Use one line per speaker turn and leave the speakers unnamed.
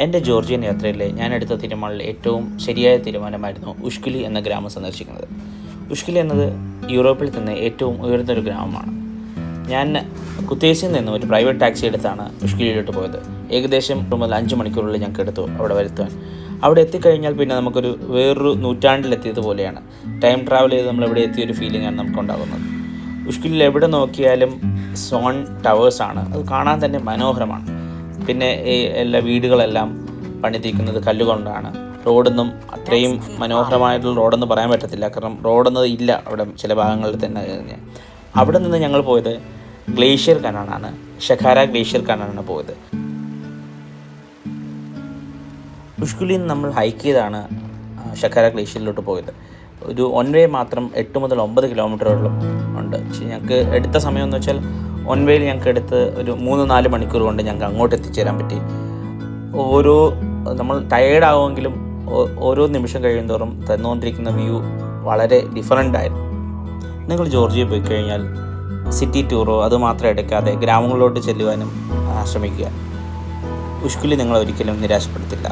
എൻ്റെ ജോർജിയൻ യാത്രയിൽ ഞാൻ എടുത്ത തീരുമാനങ്ങളിൽ ഏറ്റവും ശരിയായ തീരുമാനമായിരുന്നു ഉഷ്കുലി എന്ന ഗ്രാമം സന്ദർശിക്കുന്നത്. ഉഷ്കുലി എന്നത് യൂറോപ്പിൽ തന്നെ ഏറ്റവും ഉയർന്നൊരു ഗ്രാമമാണ്. ഞാൻ കുത്തേസിൽ നിന്ന് ഒരു പ്രൈവറ്റ് ടാക്സി എടുത്താണ് ഉഷ്കുലിയിലോട്ട് പോയത്. ഏകദേശം മുതൽ 5 മണിക്കൂറുള്ളിൽ ഞങ്ങൾക്ക് എടുത്തു അവിടെ വരുത്താൻ. അവിടെ എത്തിക്കഴിഞ്ഞാൽ പിന്നെ നമുക്കൊരു വേറൊരു നൂറ്റാണ്ടിലെത്തിയതുപോലെയാണ്. ടൈം ട്രാവൽ ചെയ്ത് നമ്മൾ ഇവിടെ എത്തിയൊരു ഫീലിംഗാണ് നമുക്കുണ്ടാകുന്നത്. ഉഷ്കുലിയിൽ എവിടെ നോക്കിയാലും സോൺ ടവേഴ്സാണ്. അത് കാണാൻ തന്നെ മനോഹരമാണ്. പിന്നെ എല്ലാ വീടുകളെല്ലാം പണിതിരിക്കുന്നത് കല്ലുകൊണ്ടാണ്. റോഡൊന്നും അത്രയും മനോഹരമായിട്ടുള്ള റോഡെന്ന് പറയാൻ പറ്റത്തില്ല, കാരണം റോഡൊന്നും ഇല്ല അവിടെ ചില ഭാഗങ്ങളിൽ തന്നെ. അവിടെ നിന്ന് ഞങ്ങൾ പോയത് ഗ്ലേഷ്യർ കാണാനാണ്. ഷഖാര ഗ്ലേഷ്യർ കാണാനാണ് പോയത്. ഉഷ്കുലിയിൽ നിന്ന് നമ്മൾ ഹൈക്ക് ചെയ്താണ് ഷഖാര ഗ്ലേഷ്യറിലോട്ട് പോയത്. ഒരു 1 വേ മാത്രം 8 മുതൽ 9 കിലോമീറ്ററോളം ഉണ്ട്. പക്ഷേ ഞങ്ങൾക്ക് എടുത്ത സമയം എന്ന് വെച്ചാൽ 1 വേയിൽ ഞങ്ങൾക്ക് എടുത്ത് ഒരു 3-4 മണിക്കൂർ കൊണ്ട് ഞങ്ങൾക്ക് അങ്ങോട്ട് എത്തിച്ചേരാൻ പറ്റി. നമ്മൾ ടയേർഡാവുമെങ്കിലും ഓരോ നിമിഷം കഴിയുന്തോറും തന്നുകൊണ്ടിരിക്കുന്ന വ്യൂ വളരെ ഡിഫറൻ്റ് ആയിരുന്നു. നിങ്ങൾ ജോർജിയയിൽ പോയി കഴിഞ്ഞാൽ സിറ്റി ടൂറോ അതുമാത്രം എടുക്കാതെ ഗ്രാമങ്ങളിലോട്ട് ചെല്ലുവാനും ശ്രമിക്കുക. ഉഷ്കുലി നിങ്ങളെ ഒരിക്കലും നിരാശപ്പെടുത്തില്ല.